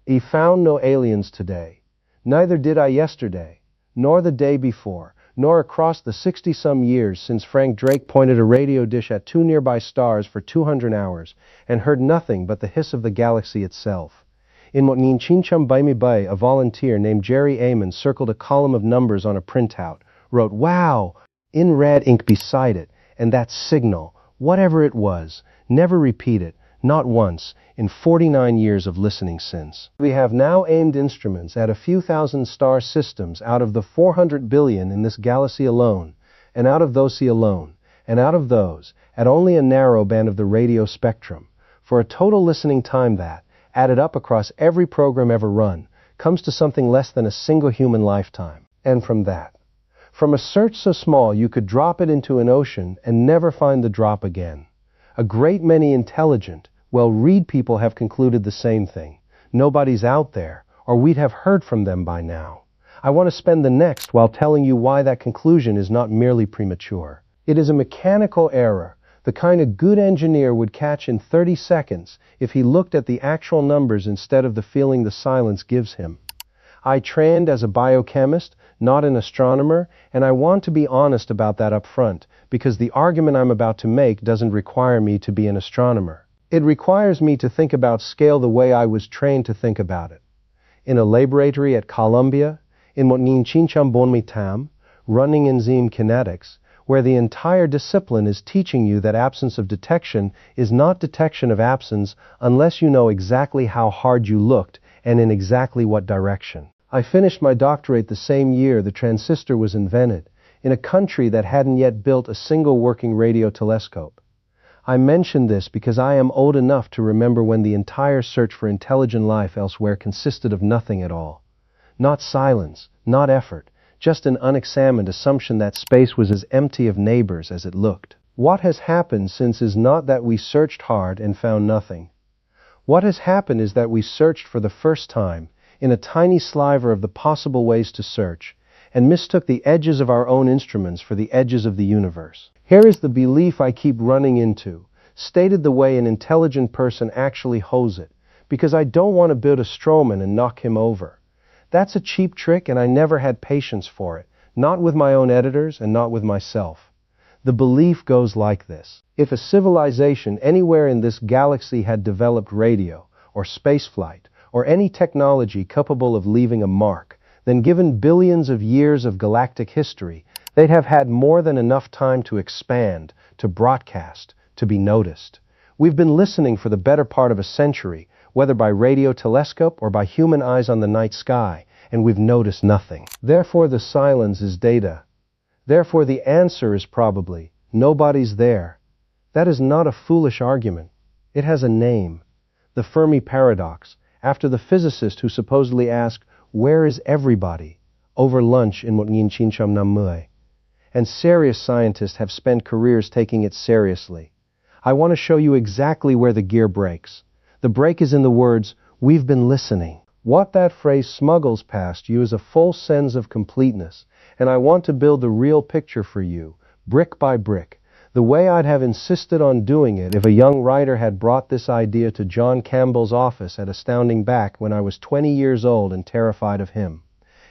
He found no aliens today. Neither did I yesterday, nor the day before, nor across the 60-some years since Frank Drake pointed a radio dish at two nearby stars for 200 hours and heard nothing but the hiss of the galaxy itself. In Bay, a volunteer named Jerry Amon circled a column of numbers on a printout, wrote "Wow" in red ink beside it, and that signal, whatever it was, never repeated, not once, in 49 years of listening since. We have now aimed instruments at a few thousand star systems out of the 400 billion in this galaxy alone, and out of those at only a narrow band of the radio spectrum, for a total listening time that, added up across every program ever run, comes to something less than a single human lifetime. And from a search so small you could drop it into an ocean and never find the drop again. A great many intelligent, well-read people have concluded the same thing. Nobody's out there, or we'd have heard from them by now. I want to spend the next while telling you why that conclusion is not merely premature. It is a mechanical error, the kind a good engineer would catch in 30 seconds if he looked at the actual numbers instead of the feeling the silence gives him. I trained as a biochemist, not an astronomer, and I want to be honest about that up front, because the argument I'm about to make doesn't require me to be an astronomer. It requires me to think about scale the way I was trained to think about it. In a laboratory at Columbia, in Bonmitam, running enzyme kinetics, where the entire discipline is teaching you that absence of detection is not detection of absence unless you know exactly how hard you looked and in exactly what direction. I finished my doctorate the same year the transistor was invented, in a country that hadn't yet built a single working radio telescope. I mention this because I am old enough to remember when the entire search for intelligent life elsewhere consisted of nothing at all. Not silence, not effort, just an unexamined assumption that space was as empty of neighbors as it looked. What has happened since is not that we searched hard and found nothing. What has happened is that we searched for the first time, in a tiny sliver of the possible ways to search, and mistook the edges of our own instruments for the edges of the universe. Here is the belief I keep running into, stated the way an intelligent person actually holds it, because I don't want to build a strawman and knock him over. That's a cheap trick, and I never had patience for it, not with my own editors and not with myself. The belief goes like this. If a civilization anywhere in this galaxy had developed radio, or spaceflight, or any technology capable of leaving a mark, then given billions of years of galactic history, they'd have had more than enough time to expand, to broadcast, to be noticed. We've been listening for the better part of a century, whether by radio telescope or by human eyes on the night sky, and we've noticed nothing. Therefore the silence is data. Therefore the answer is probably, nobody's there. That is not a foolish argument. It has a name. The Fermi Paradox, after the physicist who supposedly asked, "Where is everybody?" over lunch in Namue. And serious scientists have spent careers taking it seriously. I want to show you exactly where the gear breaks. The break is in the words, "We've been listening." What that phrase smuggles past you is a full sense of completeness, and I want to build the real picture for you, brick by brick, the way I'd have insisted on doing it if a young writer had brought this idea to John Campbell's office at Astounding Back when I was 20 years old and terrified of him.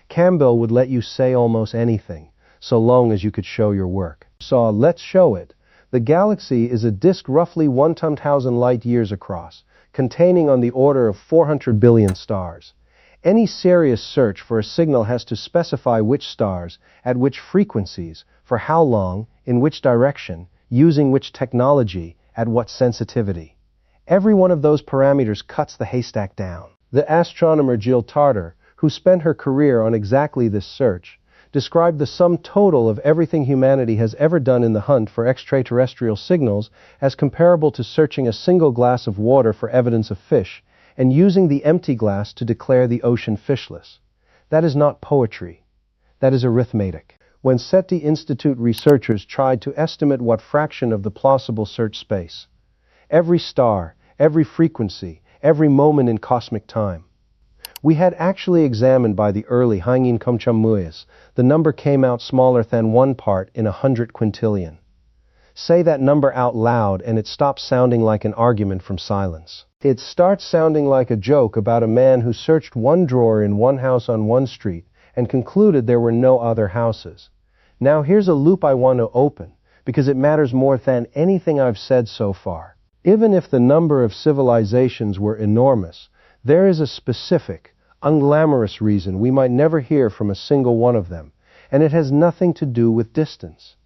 Campbell would let you say almost anything, so long as you could show your work. So let's show it. The galaxy is a disk roughly 1,000 light-years across, containing on the order of 400 billion stars. Any serious search for a signal has to specify which stars, at which frequencies, for how long, in which direction, using which technology, at what sensitivity. Every one of those parameters cuts the haystack down. The astronomer Jill Tarter, who spent her career on exactly this search, described the sum total of everything humanity has ever done in the hunt for extraterrestrial signals as comparable to searching a single glass of water for evidence of fish and using the empty glass to declare the ocean fishless. That is not poetry. That is arithmetic. When SETI Institute researchers tried to estimate what fraction of the plausible search space, every star, every frequency, every moment in cosmic time, we had actually examined by the early Hangin Komchamuyas, the number came out smaller than 1 part in 100 quintillion. Say that number out loud and it stops sounding like an argument from silence. It starts sounding like a joke about a man who searched one drawer in one house on one street and concluded there were no other houses. Now here's a loop I want to open, because it matters more than anything I've said so far. Even if the number of civilizations were enormous, there is a specific, unglamorous reason we might never hear from a single one of them, and it has nothing to do with distance.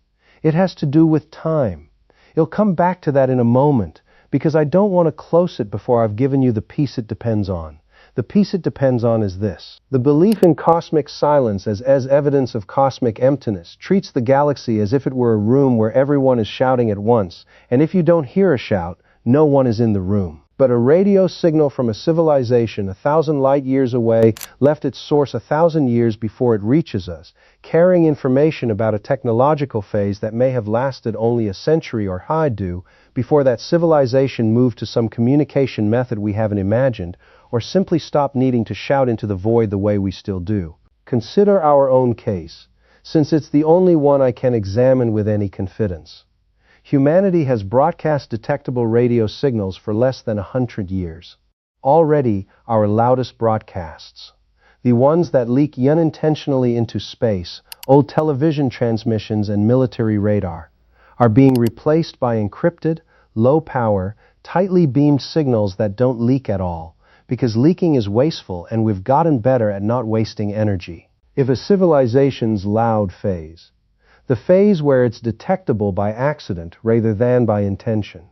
It has to do with time. I'll come back to that in a moment, because I don't want to close it before I've given you the piece it depends on. The piece it depends on is this. The belief in cosmic silence as evidence of cosmic emptiness treats the galaxy as if it were a room where everyone is shouting at once, and if you don't hear a shout, no one is in the room. But a radio signal from a civilization 1,000 light years away left its source 1,000 years before it reaches us, carrying information about a technological phase that may have lasted only a century or do before that civilization moved to some communication method we haven't imagined, or simply stopped needing to shout into the void the way we still do. Consider our own case, since it's the only one I can examine with any confidence. Humanity has broadcast detectable radio signals for less than 100 years. Already, our loudest broadcasts, the ones that leak unintentionally into space, old television transmissions and military radar, are being replaced by encrypted, low-power, tightly beamed signals that don't leak at all, because leaking is wasteful and we've gotten better at not wasting energy. If a civilization's loud phase, the phase where it's detectable by accident rather than by intention,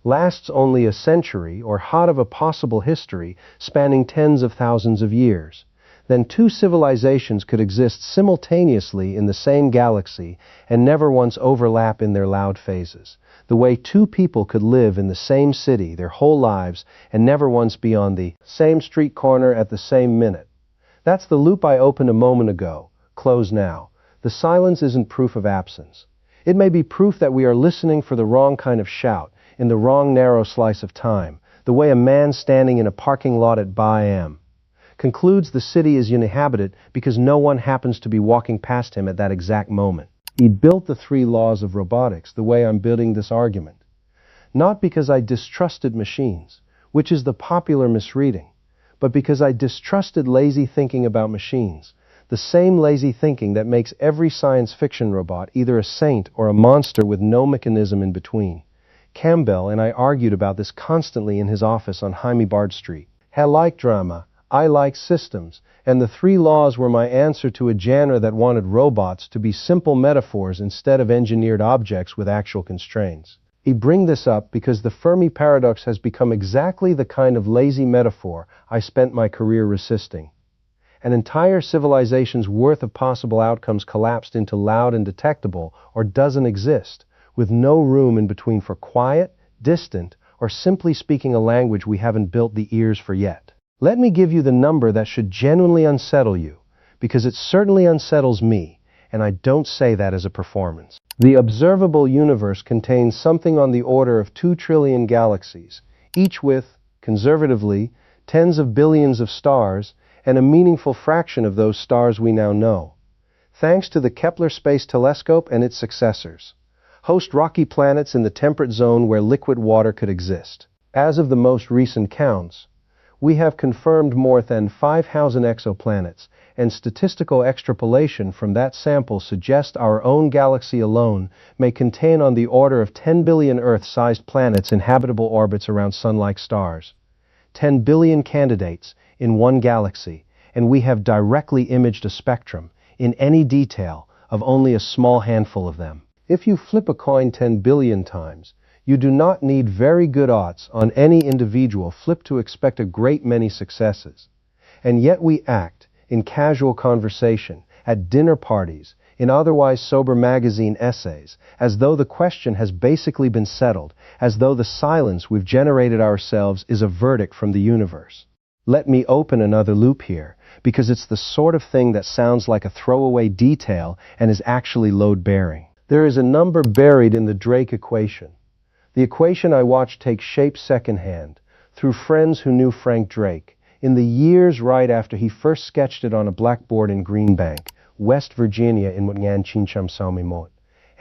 lasts only a century or half of a possible history spanning tens of thousands of years, then two civilizations could exist simultaneously in the same galaxy and never once overlap in their loud phases, the way two people could live in the same city their whole lives and never once be on the same street corner at the same minute. That's the loop I opened a moment ago. Close now. The silence isn't proof of absence. It may be proof that we are listening for the wrong kind of shout, in the wrong narrow slice of time, the way a man standing in a parking lot at a.m. concludes the city is uninhabited because no one happens to be walking past him at that exact moment. He built the 3 laws of robotics the way I'm building this argument. Not because I distrusted machines, which is the popular misreading, but because I distrusted lazy thinking about machines. The same lazy thinking that makes every science fiction robot either a saint or a monster with no mechanism in between. Campbell and I argued about this constantly in his office on Jaime Bard Street. He liked drama, I like systems, and the 3 laws were my answer to a genre that wanted robots to be simple metaphors instead of engineered objects with actual constraints. I bring this up because the Fermi Paradox has become exactly the kind of lazy metaphor I spent my career resisting. An entire civilization's worth of possible outcomes collapsed into loud and detectable, or doesn't exist, with no room in between for quiet, distant, or simply speaking a language we haven't built the ears for yet. Let me give you the number that should genuinely unsettle you, because it certainly unsettles me, and I don't say that as a performance. The observable universe contains something on the order of 2 trillion galaxies, each with, conservatively, tens of billions of stars, and a meaningful fraction of those stars we now know, thanks to the Kepler Space Telescope and its successors, host rocky planets in the temperate zone where liquid water could exist. As of the most recent counts, we have confirmed more than 5,000 exoplanets, and statistical extrapolation from that sample suggests our own galaxy alone may contain on the order of 10 billion Earth-sized planets in habitable orbits around Sun-like stars. 10 billion candidates in one galaxy, and we have directly imaged a spectrum, in any detail, of only a small handful of them. If you flip a coin 10 billion times, you do not need very good odds on any individual flip to expect a great many successes. And yet we act, in casual conversation, at dinner parties, in otherwise sober magazine essays, as though the question has basically been settled, as though the silence we've generated ourselves is a verdict from the universe. Let me open another loop here, because it's the sort of thing that sounds like a throwaway detail and is actually load-bearing. There is a number buried in the Drake equation. The equation I watched take shape secondhand, through friends who knew Frank Drake, in the years right after he first sketched it on a blackboard in Green Bank, West Virginia in Mutngan Chincham Saumimot.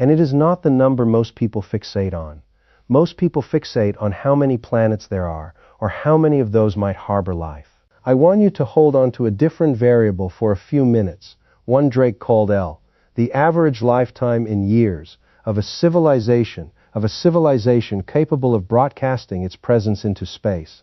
And it is not the number most people fixate on. Most people fixate on how many planets there are, or how many of those might harbor life. I want you to hold on to a different variable for a few minutes, one Drake called L, the average lifetime in years of a civilization capable of broadcasting its presence into space.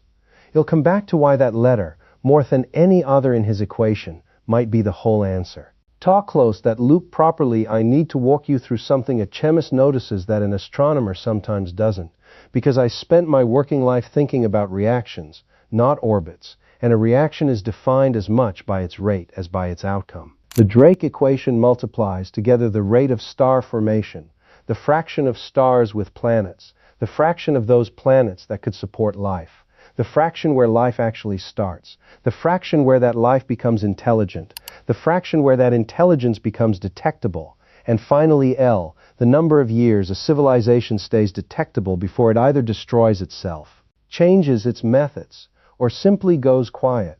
He'll come back to why that letter, more than any other in his equation, might be the whole answer. Talk close, that loop properly. I need to walk you through something a chemist notices that an astronomer sometimes doesn't, because I spent my working life thinking about reactions, not orbits, and a reaction is defined as much by its rate as by its outcome. The Drake equation multiplies together the rate of star formation, the fraction of stars with planets, the fraction of those planets that could support life, the fraction where life actually starts, the fraction where that life becomes intelligent, the fraction where that intelligence becomes detectable, and finally L, the number of years a civilization stays detectable before it either destroys itself, changes its methods, or simply goes quiet.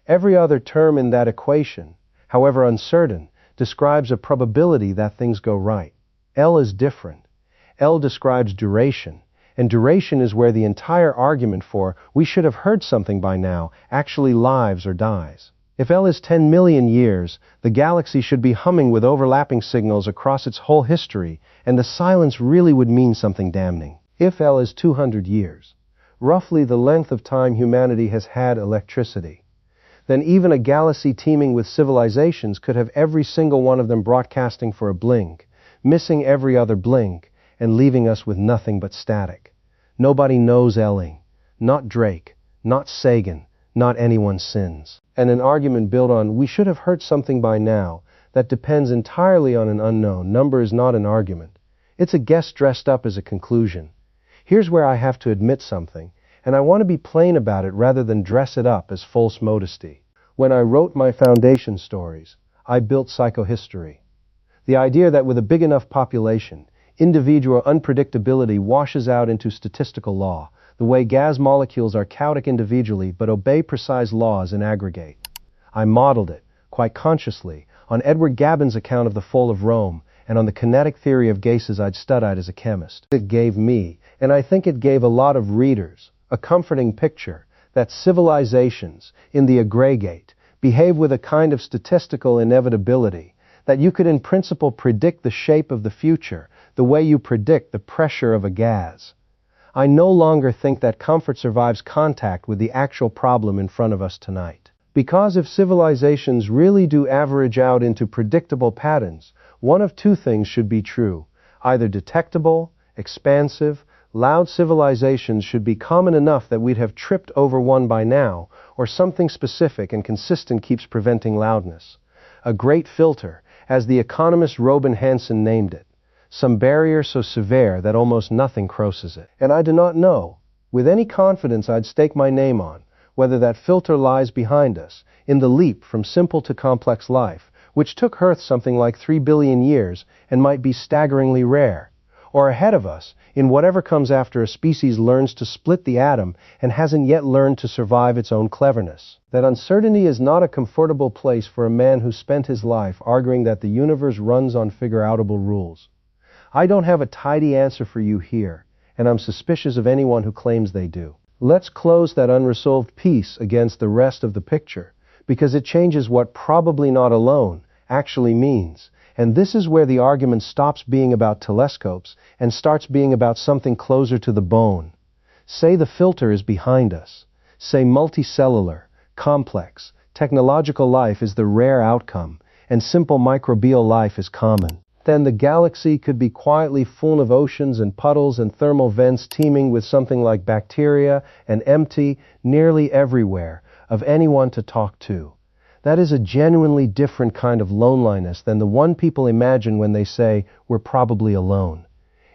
Every other term in that equation, however uncertain, describes a probability that things go right. L is different. L describes duration, and duration is where the entire argument for "we should have heard something by now" actually lives or dies. If L is 10 million years, the galaxy should be humming with overlapping signals across its whole history, and the silence really would mean something damning. If L is 200 years, roughly the length of time humanity has had electricity, then even a galaxy teeming with civilizations could have every single one of them broadcasting for a blink, missing every other blink, and leaving us with nothing but static. Nobody knows Elling, not Drake, not Sagan, not anyone's sins. And an argument built on "we should have heard something by now" that depends entirely on an unknown number is not an argument. It's a guess dressed up as a conclusion. Here's where I have to admit something, and I want to be plain about it rather than dress it up as false modesty. When I wrote my foundation stories, I built psychohistory. The idea that with a big enough population, individual unpredictability washes out into statistical law, the way gas molecules are chaotic individually but obey precise laws in aggregate. I modeled it, quite consciously, on Edward Gavin's account of the fall of Rome and on the kinetic theory of gases I'd studied as a chemist. It gave me, and I think it gave a lot of readers, a comforting picture that civilizations, in the aggregate, behave with a kind of statistical inevitability, that you could in principle predict the shape of the future the way you predict the pressure of a gas. I no longer think that comfort survives contact with the actual problem in front of us tonight. Because if civilizations really do average out into predictable patterns, one of two things should be true. Either detectable, expansive, loud civilizations should be common enough that we'd have tripped over one by now, or something specific and consistent keeps preventing loudness. A great filter, as the economist Robin Hanson named it. Some barrier so severe that almost nothing crosses it. And I do not know, with any confidence I'd stake my name on, whether that filter lies behind us, in the leap from simple to complex life, which took Earth something like 3 billion years and might be staggeringly rare, or ahead of us, in whatever comes after a species learns to split the atom and hasn't yet learned to survive its own cleverness. That uncertainty is not a comfortable place for a man who spent his life arguing that the universe runs on figure-outable rules. I don't have a tidy answer for you here, and I'm suspicious of anyone who claims they do. Let's close that unresolved piece against the rest of the picture, because it changes what "probably not alone" actually means. And this is where the argument stops being about telescopes and starts being about something closer to the bone. Say the filter is behind us. Say multicellular, complex, technological life is the rare outcome, and simple microbial life is common. Then the galaxy could be quietly full of oceans and puddles and thermal vents teeming with something like bacteria and empty, nearly everywhere, of anyone to talk to. That is a genuinely different kind of loneliness than the one people imagine when they say, "we're probably alone."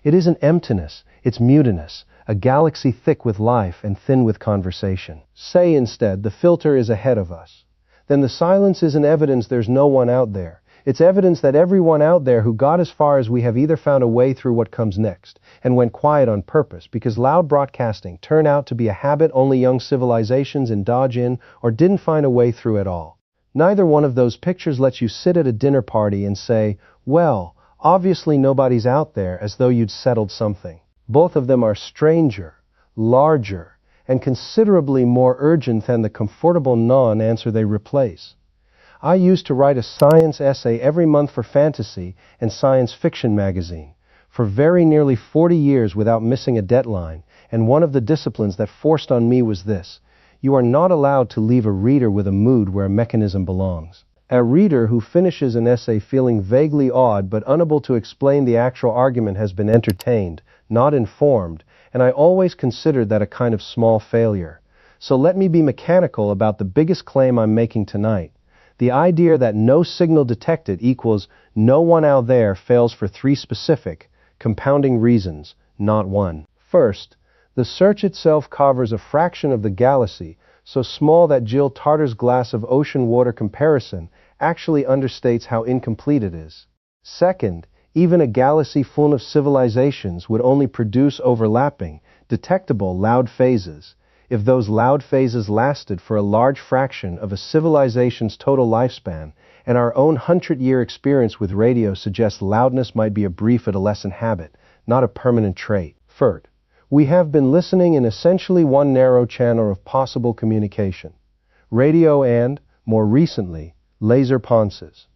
It isn't emptiness, it's mutinous, a galaxy thick with life and thin with conversation. Say instead the filter is ahead of us. Then the silence isn't evidence there's no one out there. It's evidence that everyone out there who got as far as we have either found a way through what comes next and went quiet on purpose because loud broadcasting turned out to be a habit only young civilizations indulge in, or didn't find a way through at all. Neither one of those pictures lets you sit at a dinner party and say, "well, Obviously nobody's out there, as though you'd settled something. Both of them are stranger, larger, and considerably more urgent than the comfortable non-answer they replace. I used to write a science essay every month for fantasy and science fiction magazine, for very nearly 40 years without missing a deadline, and one of the disciplines that forced on me was this: you are not allowed to leave a reader with a mood where a mechanism belongs. A reader who finishes an essay feeling vaguely awed but unable to explain the actual argument has been entertained, not informed, and I always considered that a kind of small failure. So let me be mechanical about the biggest claim I'm making tonight. The idea that no signal detected equals no one out there fails for 3 specific, compounding reasons, not one. First, the search itself covers a fraction of the galaxy, so small that Jill Tarter's glass of ocean water comparison actually understates how incomplete it is. Second, even a galaxy full of civilizations would only produce overlapping, detectable loud phases. If those loud phases lasted for a large fraction of a civilization's total lifespan, and our own 100-year experience with radio suggests loudness might be a brief adolescent habit, not a permanent trait. Third, we have been listening in essentially one narrow channel of possible communication: radio and, more recently, laser ponces.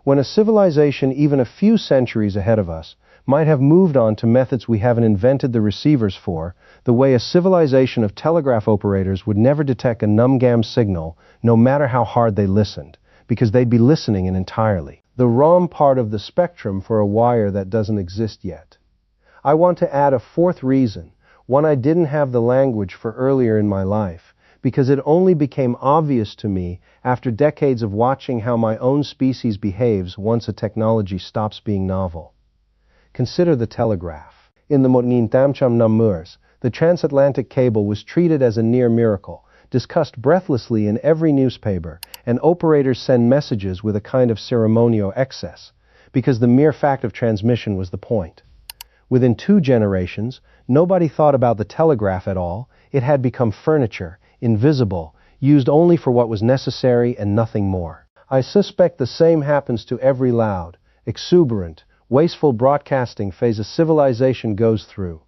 When a civilization even a few centuries ahead of us might have moved on to methods we haven't invented the receivers for, the way a civilization of telegraph operators would never detect a numgam signal, no matter how hard they listened, because they'd be listening in entirely the wrong part of the spectrum for a wire that doesn't exist yet. I want to add a fourth reason, one I didn't have the language for earlier in my life, because it only became obvious to me after decades of watching how my own species behaves once a technology stops being novel. Consider the telegraph. In the 1990s, the transatlantic cable was treated as a near miracle, discussed breathlessly in every newspaper, and operators send messages with a kind of ceremonial excess, because the mere fact of transmission was the point. Within 2 generations, nobody thought about the telegraph at all. It had become furniture, invisible, used only for what was necessary and nothing more. I suspect the same happens to every loud, exuberant, wasteful broadcasting phase a civilization goes through.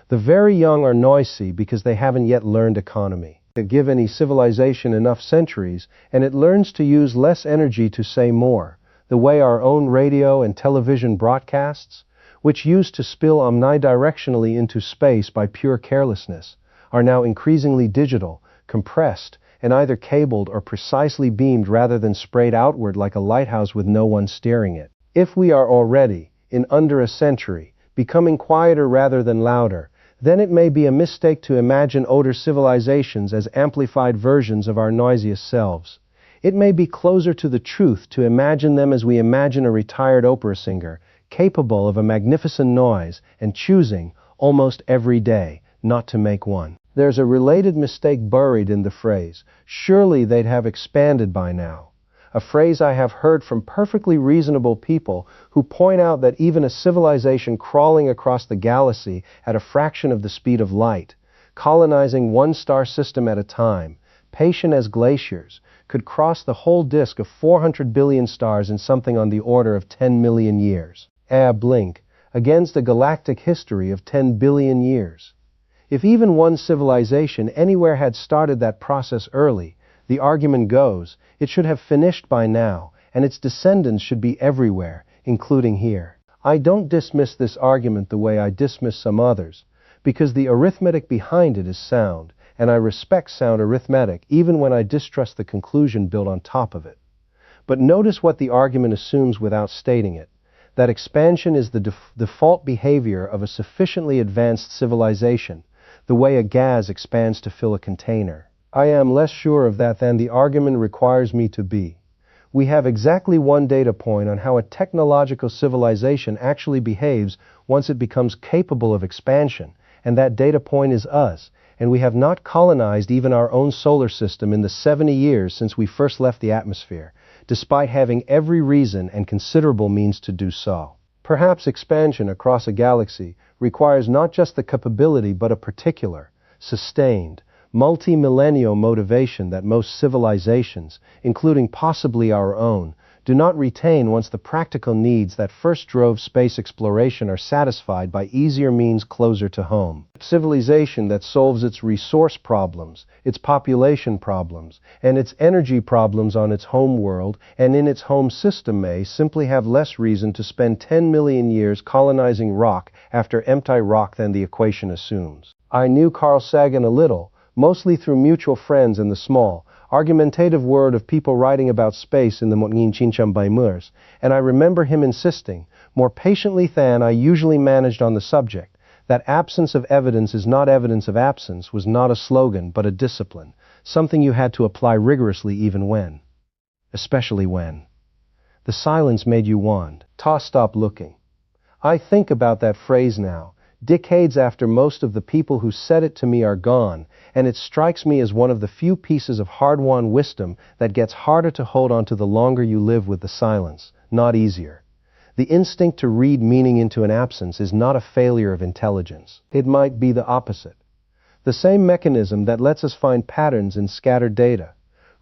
The very young are noisy because they haven't yet learned economy. Give any civilization enough centuries, and it learns to use less energy to say more, the way our own radio and television broadcasts, which used to spill omnidirectionally into space by pure carelessness, are now increasingly digital, compressed, and either cabled or precisely beamed rather than sprayed outward like a lighthouse with no one steering it. If we are already, in under a century, becoming quieter rather than louder, then it may be a mistake to imagine older civilizations as amplified versions of our noisiest selves. It may be closer to the truth to imagine them as we imagine a retired opera singer, capable of a magnificent noise and choosing, almost every day, not to make one. There's a related mistake buried in the phrase, "Surely they'd have expanded by now." A phrase I have heard from perfectly reasonable people who point out that even a civilization crawling across the galaxy at a fraction of the speed of light, colonizing one star system at a time, patient as glaciers, could cross the whole disk of 400 billion stars in something on the order of 10 million years. A blink, against a galactic history of 10 billion years. If even one civilization anywhere had started that process early, the argument goes, it should have finished by now, and its descendants should be everywhere, including here. I don't dismiss this argument the way I dismiss some others, because the arithmetic behind it is sound, and I respect sound arithmetic even when I distrust the conclusion built on top of it. But notice what the argument assumes without stating it, that expansion is the default behavior of a sufficiently advanced civilization, the way a gas expands to fill a container. I am less sure of that than the argument requires me to be. We have exactly one data point on how a technological civilization actually behaves once it becomes capable of expansion, and that data point is us, and we have not colonized even our own solar system in the 70 years since we first left the atmosphere, despite having every reason and considerable means to do so. Perhaps expansion across a galaxy requires not just the capability but a particular, sustained, multi-millennial motivation that most civilizations, including possibly our own, do not retain once the practical needs that first drove space exploration are satisfied by easier means closer to home. Civilization that solves its resource problems, its population problems, and its energy problems on its home world and in its home system may simply have less reason to spend 10 million years colonizing rock after empty rock than the equation assumes. I knew Carl Sagan a little, mostly through mutual friends in the small, argumentative world of people writing about space in the 1950s, and I remember him insisting, more patiently than I usually managed on the subject, that absence of evidence is not evidence of absence was not a slogan but a discipline, something you had to apply rigorously especially when the silence made you want to stop looking. I think about that phrase now, decades after most of the people who said it to me are gone, and it strikes me as one of the few pieces of hard-won wisdom that gets harder to hold on to the longer you live with the silence, not easier. The instinct to read meaning into an absence is not a failure of intelligence. It might be the opposite. The same mechanism that lets us find patterns in scattered data,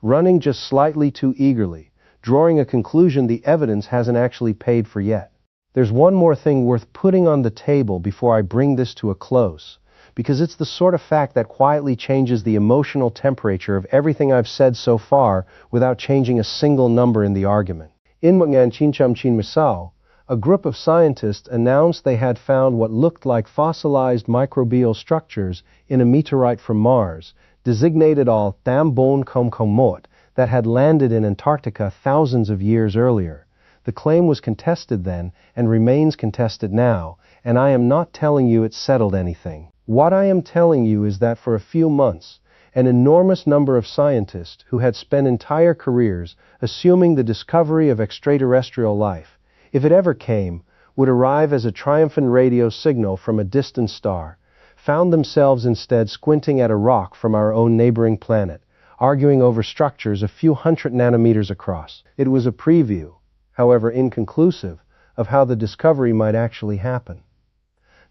running just slightly too eagerly, drawing a conclusion the evidence hasn't actually paid for yet. There's one more thing worth putting on the table before I bring this to a close, because it's the sort of fact that quietly changes the emotional temperature of everything I've said so far without changing a single number in the argument. In 1950, a group of scientists announced they had found what looked like fossilized microbial structures in a meteorite from Mars, designated al Tham Bon Kom Komot, that had landed in Antarctica thousands of years earlier. The claim was contested then and remains contested now, and I am not telling you it settled anything. What I am telling you is that for a few months, an enormous number of scientists who had spent entire careers assuming the discovery of extraterrestrial life, if it ever came, would arrive as a triumphant radio signal from a distant star, found themselves instead squinting at a rock from our own neighboring planet, arguing over structures a few hundred nanometers across. It was a preview, however inconclusive, of how the discovery might actually happen.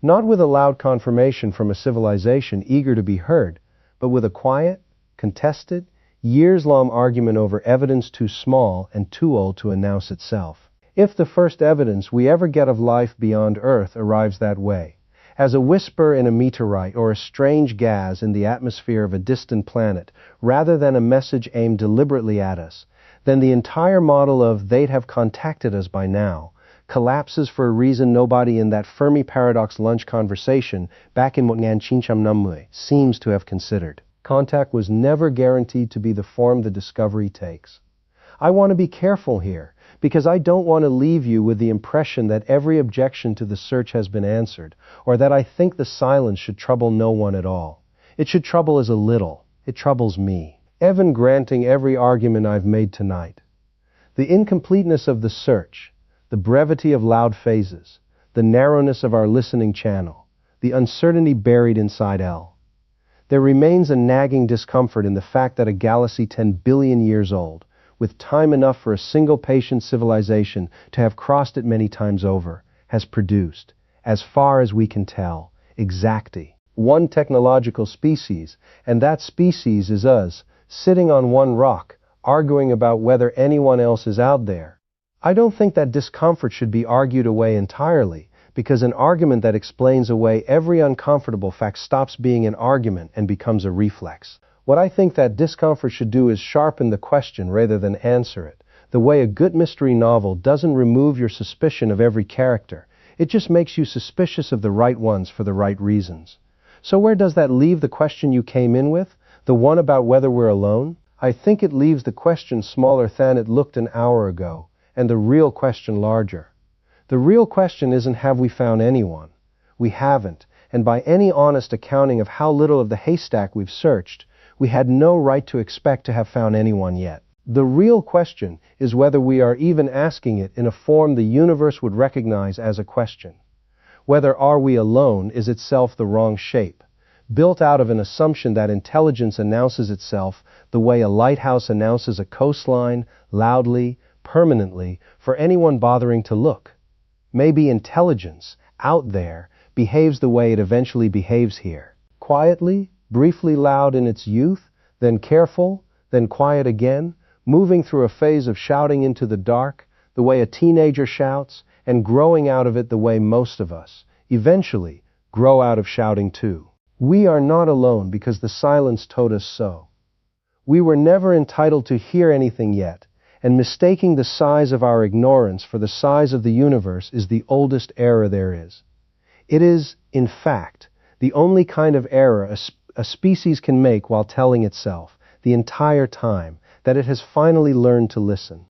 Not with a loud confirmation from a civilization eager to be heard, but with a quiet, contested, years-long argument over evidence too small and too old to announce itself. If the first evidence we ever get of life beyond Earth arrives that way, as a whisper in a meteorite or a strange gas in the atmosphere of a distant planet, rather than a message aimed deliberately at us, then the entire model of they'd have contacted us by now collapses for a reason nobody in that Fermi Paradox lunch conversation back in 1950 seems to have considered. Contact was never guaranteed to be the form the discovery takes. I want to be careful here, because I don't want to leave you with the impression that every objection to the search has been answered, or that I think the silence should trouble no one at all. It should trouble us a little. It troubles me. Even granting every argument I've made tonight. The incompleteness of the search, the brevity of loud phases, the narrowness of our listening channel, the uncertainty buried inside L. There remains a nagging discomfort in the fact that a galaxy 10 billion years old, with time enough for a single patient civilization to have crossed it many times over, has produced, as far as we can tell, exactly one technological species, and that species is us, sitting on one rock, arguing about whether anyone else is out there. I don't think that discomfort should be argued away entirely, because an argument that explains away every uncomfortable fact stops being an argument and becomes a reflex. What I think that discomfort should do is sharpen the question rather than answer it. The way a good mystery novel doesn't remove your suspicion of every character, it just makes you suspicious of the right ones for the right reasons. So where does that leave the question you came in with? The one about whether we're alone? I think it leaves the question smaller than it looked an hour ago, and the real question larger. The real question isn't have we found anyone. We haven't, and by any honest accounting of how little of the haystack we've searched, we had no right to expect to have found anyone yet. The real question is whether we are even asking it in a form the universe would recognize as a question. Whether are we alone is itself the wrong shape, built out of an assumption that intelligence announces itself the way a lighthouse announces a coastline, loudly, permanently, for anyone bothering to look. Maybe intelligence, out there, behaves the way it eventually behaves here. Quietly, briefly loud in its youth, then careful, then quiet again, moving through a phase of shouting into the dark, the way a teenager shouts, and growing out of it the way most of us, eventually, grow out of shouting too. We are not alone because the silence told us so. We were never entitled to hear anything yet, and mistaking the size of our ignorance for the size of the universe is the oldest error there is. It is, in fact, the only kind of error a species can make while telling itself, the entire time, that it has finally learned to listen.